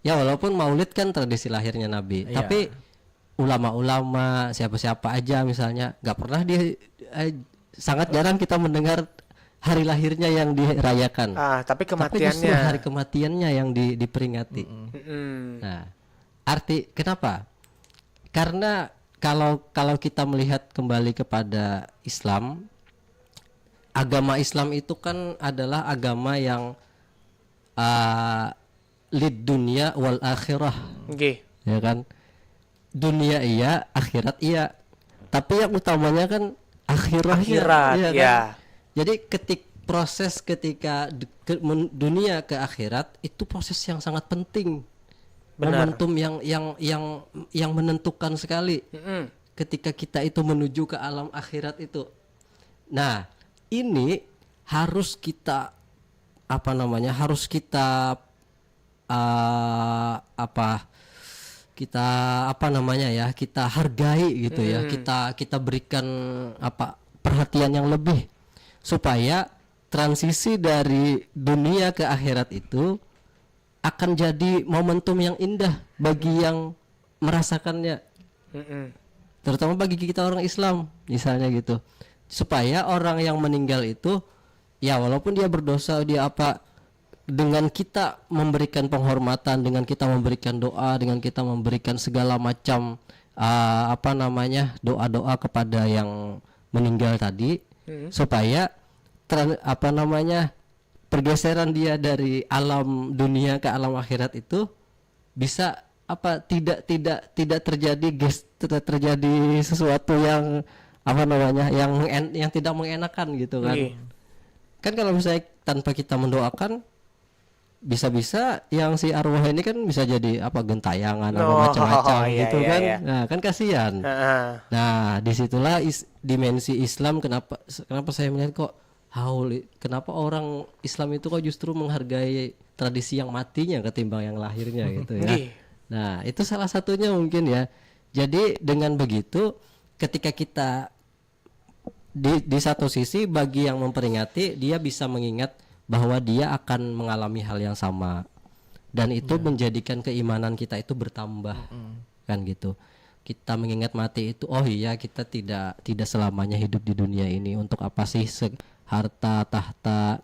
Ya walaupun Maulid kan tradisi lahirnya Nabi, tapi ulama-ulama siapa-siapa aja misalnya nggak pernah sangat jarang kita mendengar hari lahirnya yang dirayakan. Tapi Tapi justru hari kematiannya yang diperingati. Nah, kenapa? Karena kalau kita melihat kembali kepada Islam, agama Islam itu kan adalah agama yang lid dunya wal akhirah. Ya kan? Dunia iya, akhirat iya. Tapi yang utamanya kan akhirat ya. Kan? Jadi ketika dunia ke akhirat itu proses yang sangat penting. Benar. Momentum yang menentukan sekali ketika kita itu menuju ke alam akhirat itu. Nah, ini harus kita kita hargai gitu ya. Kita berikan perhatian yang lebih supaya transisi dari dunia ke akhirat itu akan jadi momentum yang indah bagi yang merasakannya, terutama bagi kita orang Islam misalnya gitu, supaya orang yang meninggal itu ya walaupun dia berdosa dengan kita memberikan penghormatan, dengan kita memberikan doa, dengan kita memberikan segala macam doa-doa kepada yang meninggal tadi, supaya pergeseran dia dari alam dunia ke alam akhirat itu bisa tidak terjadi sesuatu yang yang tidak mengenakan gitu kan. Kan kalau misalnya tanpa kita mendoakan, bisa-bisa yang si arwah ini kan bisa jadi gentayangan macam-macam gitu kan. Nah, kan kasihan. Nah, disitulah dimensi Islam. Kenapa saya melihat kok kenapa orang Islam itu kok justru menghargai tradisi yang matinya ketimbang yang lahirnya gitu ya. Nah, itu salah satunya mungkin ya. Jadi dengan begitu ketika kita di satu sisi bagi yang memperingati, dia bisa mengingat bahwa dia akan mengalami hal yang sama, dan itu menjadikan keimanan kita itu bertambah kan gitu. Kita mengingat mati itu, oh iya kita tidak selamanya hidup di dunia ini. Untuk apa sih harta tahta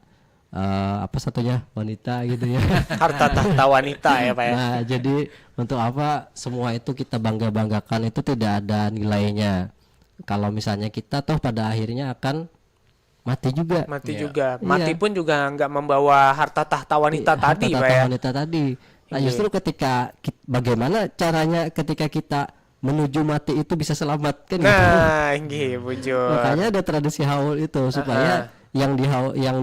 wanita gitu ya. Harta tahta wanita ya Pak ya. Nah, jadi untuk apa semua itu kita banggakan, itu tidak ada nilainya kalau misalnya kita toh pada akhirnya akan mati juga. Mati pun juga nggak membawa harta tahta wanita tadi Pak ya. Wanita tadi. Nah, justru ketika bagaimana caranya ketika kita menuju mati itu bisa selamat kan. Nah, bujur. Makanya ada tradisi haul itu supaya yang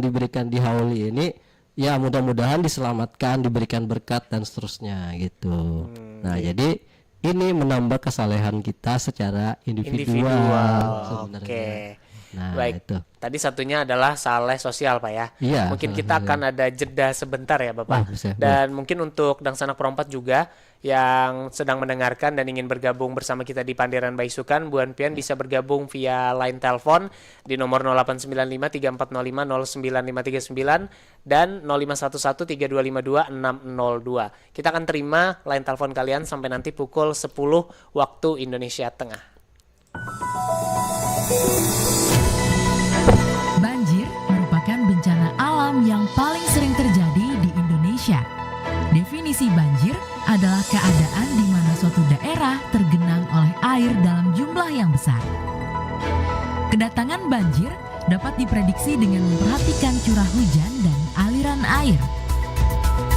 diberikan di haul ini ya mudah-mudahan diselamatkan, diberikan berkat dan seterusnya gitu. Nah, jadi ini menambah kesalehan kita secara individual sebenarnya. Nah, baik. Itu. Tadi satunya adalah saleh sosial Pak ya. Iya, mungkin kita akan ada jeda sebentar ya Bapak. Dan mungkin untuk Dang Sanak Perompat juga yang sedang mendengarkan dan ingin bergabung bersama kita di Panderan Baisukan, Bu Pian bisa bergabung via line telepon di nomor 0895 3405 09539 dan 05113252 602. Kita akan terima line telepon kalian sampai nanti pukul 10 waktu Indonesia Tengah. Banjir merupakan bencana alam yang paling sering terjadi di Indonesia. Definisi banjir adalah keadaan di mana suatu daerah tergenang oleh air dalam jumlah yang besar. Kedatangan banjir dapat diprediksi dengan memperhatikan curah hujan dan aliran air.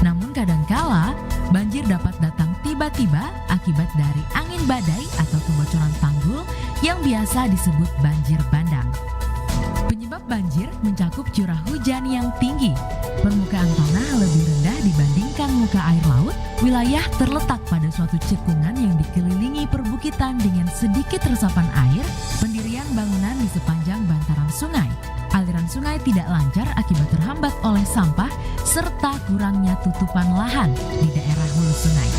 Namun kadangkala banjir dapat datang tiba-tiba akibat dari angin badai atau kebocoran tanggul yang biasa disebut banjir bandang. Penyebab banjir mencakup curah hujan yang tinggi, permukaan tanah lebih rendah dibandingkan muka air laut, wilayah terletak pada suatu cekungan yang dikelilingi perbukitan dengan sedikit resapan air, pendirian bangunan di sepanjang bantaran sungai. Aliran sungai tidak lancar akibat terhambat oleh sampah serta kurangnya tutupan lahan di daerah hulu sungai.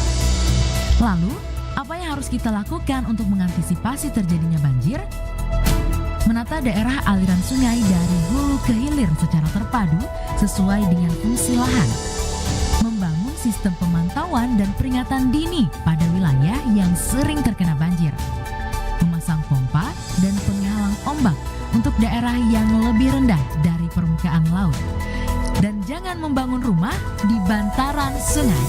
Lalu, apa yang harus kita lakukan untuk mengantisipasi terjadinya banjir? Menata daerah aliran sungai dari hulu ke hilir secara terpadu sesuai dengan fungsi lahan. Membangun sistem pemantauan dan peringatan dini pada wilayah yang sering terkena banjir. Memasang pompa dan penghalang ombak untuk daerah yang lebih rendah dari permukaan laut. Dan jangan membangun rumah di bantaran sungai.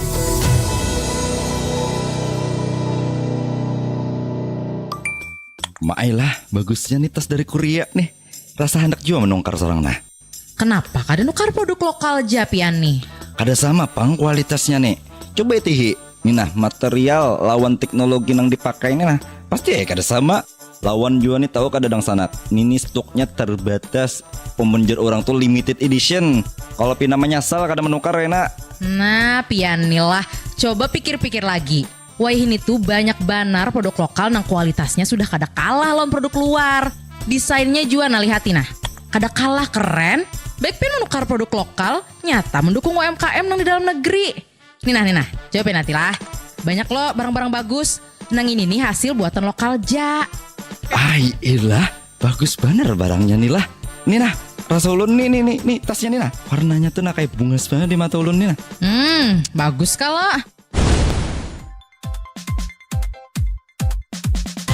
Maailah, bagusnya nih tas dari Korea nih. Rasa hendak juga menungkar seorang nah. Kenapa? Kada nukar produk lokal Japian nih. Kada sama pang kualitasnya nih. Coba itihi. Nih nah, material lawan teknologi yang dipakai nih nah. Pasti kada sama. Lawan juga nih tahu kada dang sanat. Nini stoknya terbatas. Pembenjer orang tuh limited edition. Kalau pina menyasal kada menukar ya nak. Nah, Pian nih lah. Coba pikir-pikir lagi. Wah ini tuh banyak banar produk lokal nang kualitasnya sudah kada kalah lawan produk luar. Desainnya juga nah lihati nah. Kada kalah keren. Baikpun menukar produk lokal, nyata mendukung UMKM nang di dalam negeri. Nih nah, coba nanti lah. Banyak loh barang-barang bagus. Nang ini nih hasil buatan lokal ja. Ay ilah, bagus bener barangnya nih lah. Nih nah, rasa ulun nih tasnya nih nah. Warnanya tuh nah kayak bunga banget di mata ulun nih nah. Bagus kalau.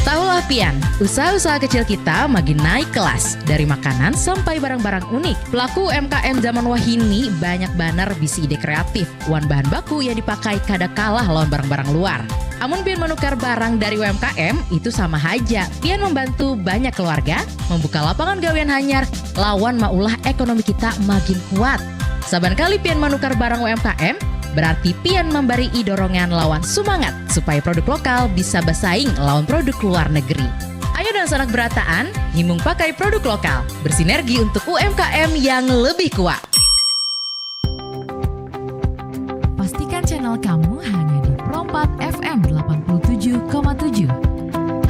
Tahulah Pian, usaha-usaha kecil kita makin naik kelas. Dari makanan sampai barang-barang unik. Pelaku UMKM zaman wahini banyak banar bisi ide kreatif. Wan bahan baku yang dipakai kada kalah lawan barang-barang luar. Amun Pian menukar barang dari UMKM, itu sama aja. Pian membantu banyak keluarga, membuka lapangan gawean hanyar, lawan maulah ekonomi kita makin kuat. Saban kali Pian menukar barang UMKM, berarti Pian memberi dorongan lawan semangat supaya produk lokal bisa bersaing lawan produk luar negeri. Ayo dan sanak berataan, himung pakai produk lokal, bersinergi untuk UMKM yang lebih kuat. Pastikan channel kamu hanya di Pro4 FM 87,7.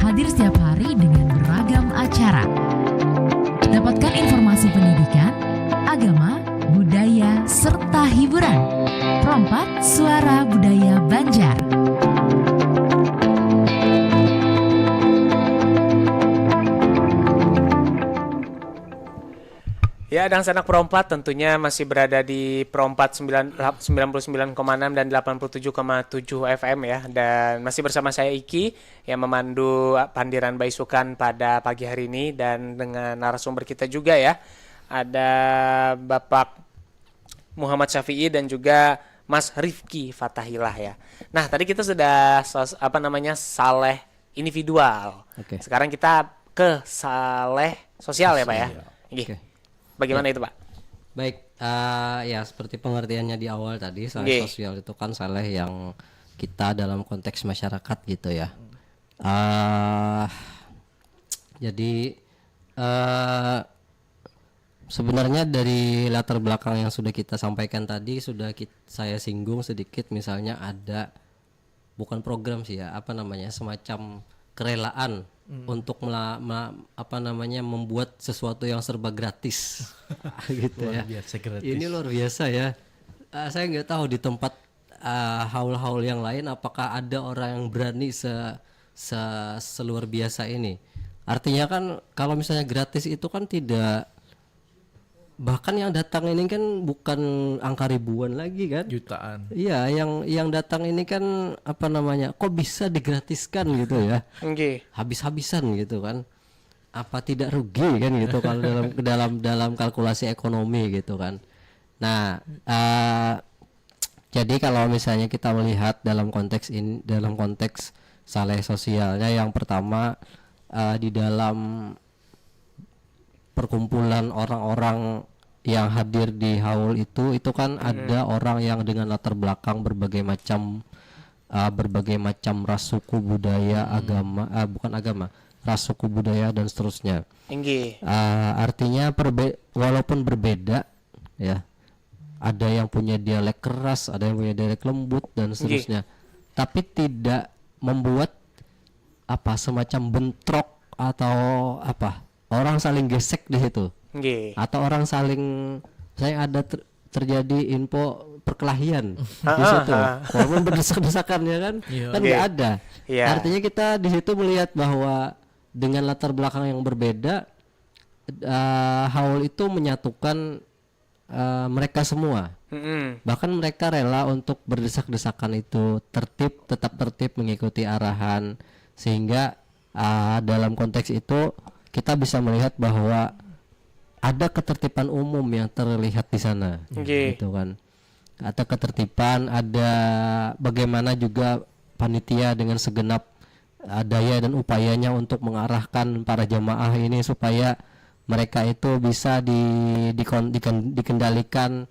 Hadir setiap hari dengan beragam acara. Dapatkan informasi pendidikan, agama, budaya, serta hiburan. Pro4 Suara Budaya Banjar. Ya, dan sanak Pro4 tentunya masih berada di Pro4 99,6 dan 87,7 FM ya. Dan masih bersama saya Iki yang memandu Pandiran Baisukan pada pagi hari ini. Dan dengan narasumber kita juga ya, ada Bapak Muhammad Syafi'i dan juga Mas Rifki Fatahillah ya. Nah, tadi kita sudah saleh individual. Oke. Sekarang kita ke saleh sosial ya, Pak ya. Oke. Bagaimana itu, Pak? Baik, ya seperti pengertiannya di awal tadi, saleh sosial itu kan saleh yang kita dalam konteks masyarakat gitu ya. Jadi sebenarnya dari latar belakang yang sudah kita sampaikan tadi sudah saya singgung sedikit, misalnya ada bukan program sih ya, semacam kerelaan untuk membuat sesuatu yang serba gratis gitu ya. Ini luar biasa ya. Saya nggak tahu di tempat haul-haul yang lain apakah ada orang yang berani seluar biasa ini. Artinya kan kalau misalnya gratis itu kan tidak, bahkan yang datang ini kan bukan angka ribuan lagi kan, Jutaan. Iya, yang datang ini kan kok bisa digratiskan gitu ya. Habis-habisan gitu kan. Apa tidak rugi kan gitu kalau dalam kalkulasi ekonomi gitu kan. Nah, jadi kalau misalnya kita melihat dalam konteks saleh sosialnya, yang pertama di dalam perkumpulan orang-orang yang hadir di haul itu kan ada orang yang dengan latar belakang berbagai macam ras, suku, budaya, agama, ras, suku, budaya dan seterusnya. Inggih. Artinya walaupun berbeda ya, ada yang punya dialek keras, ada yang punya dialek lembut dan seterusnya, tapi tidak membuat semacam bentrok atau orang saling gesek di situ, atau orang saling, saya ada terjadi info perkelahian di situ, walaupun berdesak-desakan ya kan, kan nggak ada. Artinya kita di situ melihat bahwa dengan latar belakang yang berbeda, haul itu menyatukan mereka semua. Bahkan mereka rela untuk berdesak-desakan itu tetap tertib mengikuti arahan, sehingga dalam konteks itu kita bisa melihat bahwa ada ketertiban umum yang terlihat di sana, gitu kan. Ada ketertiban, ada bagaimana juga panitia dengan segenap daya dan upayanya untuk mengarahkan para jamaah ini supaya mereka itu bisa dikendalikan,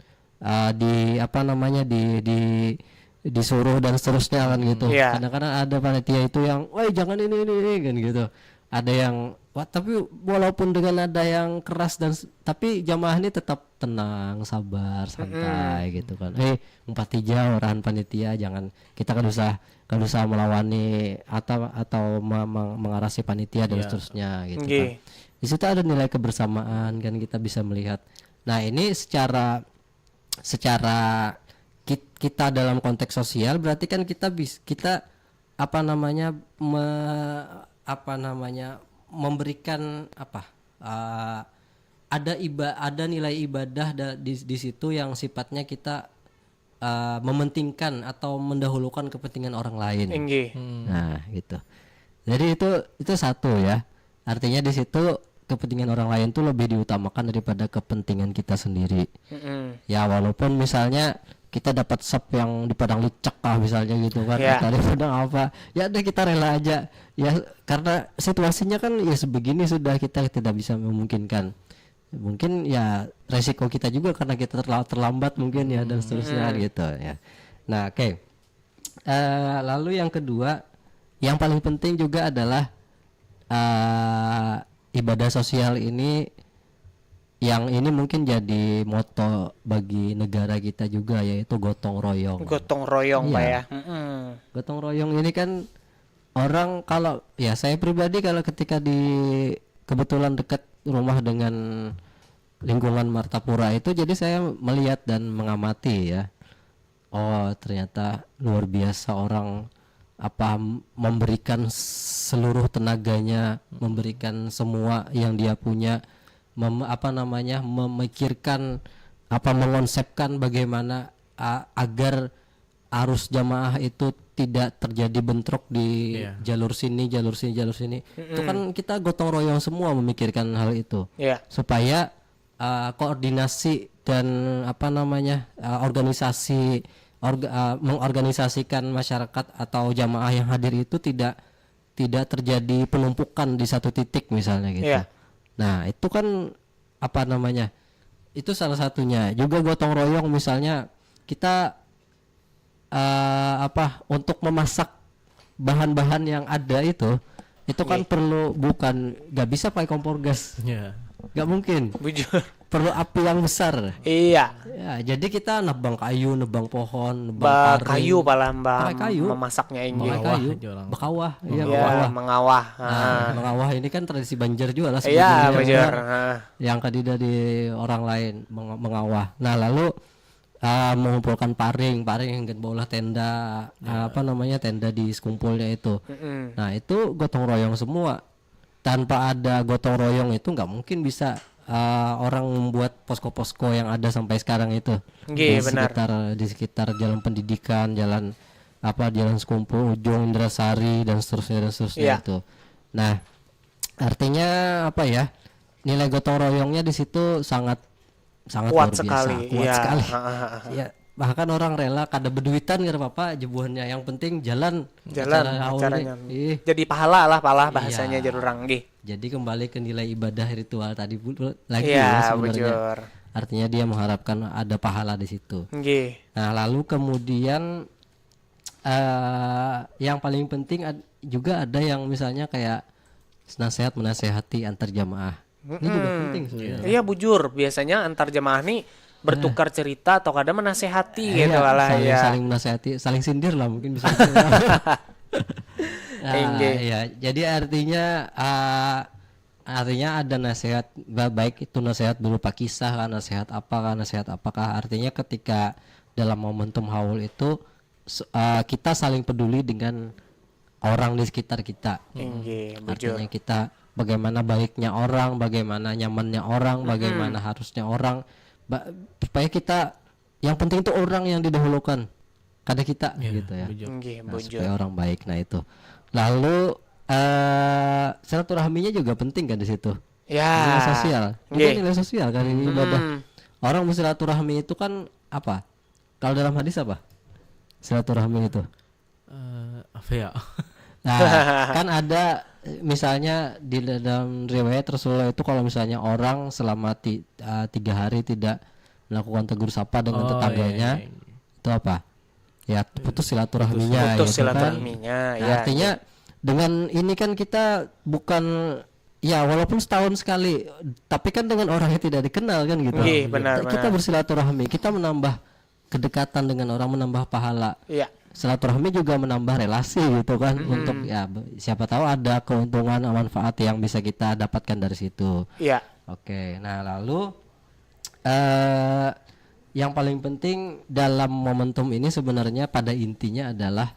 disuruh dan seterusnya kan gitu. Kadang-kadang ada panitia itu yang, woi jangan ini kan gitu. Ada yang tapi walaupun dengan ada yang keras tapi jamaah ini tetap tenang, sabar, santai gitu kan. Umpatija orahan panitia, jangan, kita kan usah melawani atau mengarasi panitia dan seterusnya gitu kan. Di situ ada nilai kebersamaan kan, kita bisa melihat. Nah, ini secara kita dalam konteks sosial berarti kan kita memberikan ada nilai ibadah di situ yang sifatnya kita mementingkan atau mendahulukan kepentingan orang lain. Nah, gitu. Jadi itu satu ya. Artinya di situ kepentingan orang lain tuh lebih diutamakan daripada kepentingan kita sendiri. Ya walaupun misalnya kita dapat sub yang di Padang Licak misalnya gitu kan, atau di Padang apa, ya udah kita rela aja ya, karena situasinya kan ya sebegini, sudah kita tidak bisa memungkinkan. Mungkin ya resiko kita juga karena kita terlambat mungkin ya, dan seterusnya gitu ya. Nah oke. Lalu yang kedua, yang paling penting juga adalah ibadah sosial ini, yang ini mungkin jadi moto bagi negara kita juga, yaitu gotong royong. Pak ya. Gotong royong ini kan orang, kalau ya saya pribadi kalau ketika kebetulan dekat rumah dengan lingkungan Martapura itu, jadi saya melihat dan mengamati ya. Oh ternyata luar biasa orang memberikan seluruh tenaganya, memberikan semua yang dia punya, memikirkan mengonsepkan bagaimana agar arus jamaah itu tidak terjadi bentrok di jalur sini. Itu kan kita gotong royong semua memikirkan hal itu, supaya koordinasi dan mengorganisasikan masyarakat atau jamaah yang hadir itu tidak terjadi penumpukan di satu titik misalnya gitu. Nah itu kan itu salah satunya. Juga gotong royong misalnya kita untuk memasak bahan-bahan yang ada itu kan perlu, nggak bisa pakai kompor gas, nggak mungkin. Bujur. Perlu api yang besar. Ya, jadi kita nebang kayu, nebang pohon, nebang kayu kayu memasaknya ini. Bekawah. Mengawah. Mengawah ini kan tradisi Banjar juga lah sebenarnya. Banjar. Yang kadida di orang lain mengawah. Nah, lalu mengumpulkan paring yang bola tenda, tenda di sekumpulnya itu. Nah, itu gotong royong semua. Tanpa ada gotong royong itu nggak mungkin bisa orang membuat posko-posko yang ada sampai sekarang itu di sekitar jalan pendidikan, jalan sekumpul, Ujung, Indrasari dan seterusnya itu. Nah, artinya nilai gotong royongnya di situ sangat kuat luar biasa, kuat sekali. Ya, bahkan orang rela kada berduitan nggak apa-apa, jebuhannya yang penting jalan acaranya. Jadi pahala bahasanya jalur ranggi. Jadi kembali ke nilai ibadah ritual tadi lagi sebenarnya. Artinya dia mengharapkan ada pahala di situ. Nah, lalu kemudian yang paling penting juga ada yang misalnya kayak nasihat menasehati antar jamaah. Ini juga penting sebenarnya. Iya bujur, biasanya antar jemaah nih bertukar cerita atau kadang menasehati Iya, gitu lah ya. saling menasehati, saling sindir lah mungkin bisa. Ya, jadi artinya ada nasihat, baik itu nasihat berupa kisah kan, nasihat apakah artinya ketika dalam momentum haul itu kita saling peduli dengan orang di sekitar kita. Bujur. Artinya kita bagaimana baiknya orang, bagaimana nyamannya orang, bagaimana harusnya orang, supaya kita yang penting itu orang yang didahulukan kada kita gitu ya. Nah, supaya orang baik. Nah itu. Lalu silaturahminya juga penting kan di situ. Ya. Nilai sosial. Juga nilai sosial kan ini ibadah. Orang bersilaturahmi itu kan apa? Kalau dalam hadis apa? Silaturahmi itu. Apa ya? Nah, kan ada misalnya di dalam riwayat Rasulullah itu kalau misalnya orang selama 3 hari tidak melakukan tegur sapa dengan tetangganya, itu apa? Ya putus silaturahminya. Putus gitu silaturahminya. Kan? Nah, artinya dengan ini kan kita bukan ya walaupun setahun sekali, tapi kan dengan orang yang tidak dikenal kan gitu. Benar. Kita bersilaturahmi, kita menambah kedekatan dengan orang, menambah pahala. Iya. Silaturahmi juga menambah relasi gitu kan, untuk ya siapa tahu ada keuntungan manfaat yang bisa kita dapatkan dari situ. Iya. Oke, nah lalu yang paling penting dalam momentum ini sebenarnya pada intinya adalah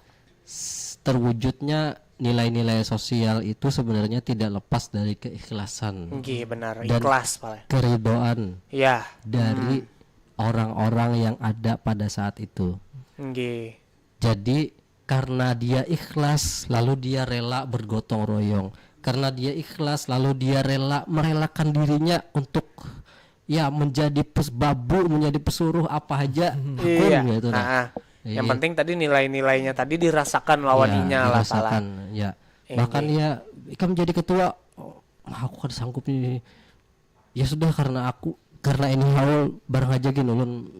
terwujudnya nilai-nilai sosial itu sebenarnya tidak lepas dari keikhlasan. Benar, dan ikhlas Pak. Keridhaan Iya. dari orang-orang yang ada pada saat itu. Jadi karena dia ikhlas lalu dia rela bergotong royong. Karena dia ikhlas lalu dia rela merelakan dirinya untuk ya menjadi babu, menjadi pesuruh apa aja gitu. Yang penting tadi nilai-nilainya tadi dirasakan lawaninya lah salah. Ya. Bahkan ya kamu menjadi ketua, aku kan sanggup nih. Ya sudah karena ini haul bareng aja gini ulun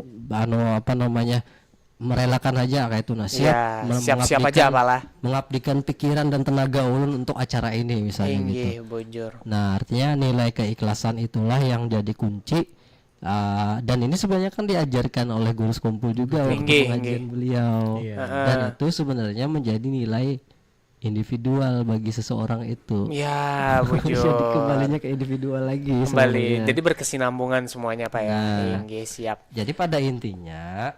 merelakan aja kayak itu siap-siap aja apalah mengabdikan pikiran dan tenaga ulun untuk acara ini misalnya gitu. Bujur. Nah artinya nilai keikhlasan itulah yang jadi kunci, dan ini sebenarnya kan diajarkan oleh guru sekumpul juga waktu pengajian beliau. Dan itu sebenarnya menjadi nilai individual bagi seseorang itu. Ya bujur. Jadi kembalinya ke individual lagi. Kembali. Jadi berkesinambungan semuanya Pak ya. Siap. Jadi pada intinya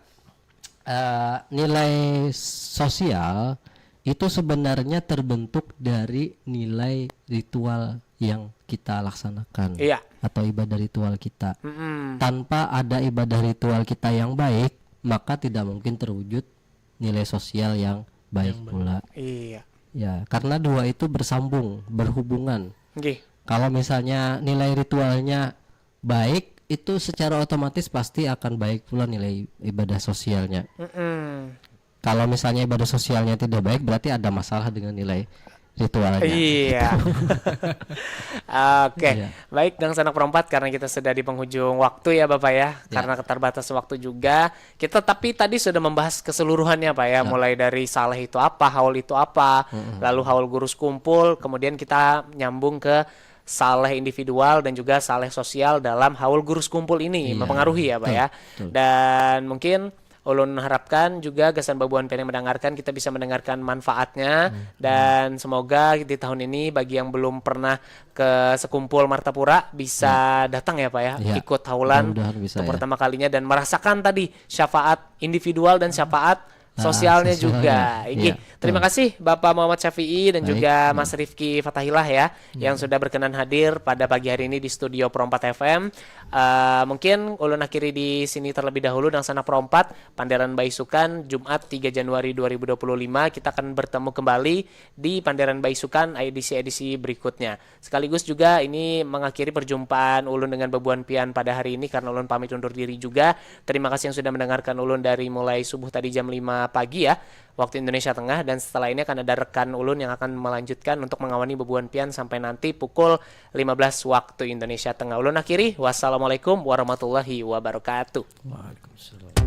nilai sosial itu sebenarnya terbentuk dari nilai ritual yang kita laksanakan atau ibadah ritual kita. Tanpa ada ibadah ritual kita yang baik, maka tidak mungkin terwujud nilai sosial yang baik pula. Ya, karena dua itu bersambung, berhubungan. Kalau misalnya nilai ritualnya baik, itu secara otomatis pasti akan baik pula nilai ibadah sosialnya. Kalau misalnya ibadah sosialnya tidak baik, berarti ada masalah dengan nilai ritualnya. Oke. Baik Gang Sanak Perempat, karena kita sudah di penghujung waktu ya Bapak ya. Karena keterbatasan waktu juga. Kita tapi tadi sudah membahas keseluruhannya Pak ya. Mulai dari saleh itu apa, haul itu apa, lalu haul guru kumpul, kemudian kita nyambung ke saleh individual dan juga saleh sosial dalam haul guru kumpul ini mempengaruhi ya Pak ya. Dan mungkin ulun harapkan juga Gasan Babuan Pian yang mendengarkan kita bisa mendengarkan manfaatnya, dan semoga di tahun ini bagi yang belum pernah ke Sekumpul Martapura bisa datang ya Pak ya, ikut haulan untuk pertama kalinya dan merasakan tadi syafaat individual dan syafaat sosialnya juga. Terima kasih Bapak Muhammad Syafi'i dan juga Mas Rifki Fatahillah ya yang sudah berkenan hadir pada pagi hari ini di studio Perompat FM. Mungkin ulun akhiri di sini terlebih dahulu. Dan Sanak Perompat Panderan Baisukan Jumat 3 Januari 2025 kita akan bertemu kembali di Panderan Baisukan edisi-edisi berikutnya. Sekaligus juga ini mengakhiri perjumpaan ulun dengan Babuan Pian pada hari ini karena ulun pamit undur diri juga. Terima kasih yang sudah mendengarkan ulun dari mulai subuh tadi jam 5 pagi ya waktu Indonesia Tengah, dan setelah ini akan ada rekan ulun yang akan melanjutkan untuk mengawani Babuan Pian sampai nanti pukul 15 waktu Indonesia Tengah. Ulun akhiri, wassalamualaikum warahmatullahi wabarakatuh. Waalaikumsalam.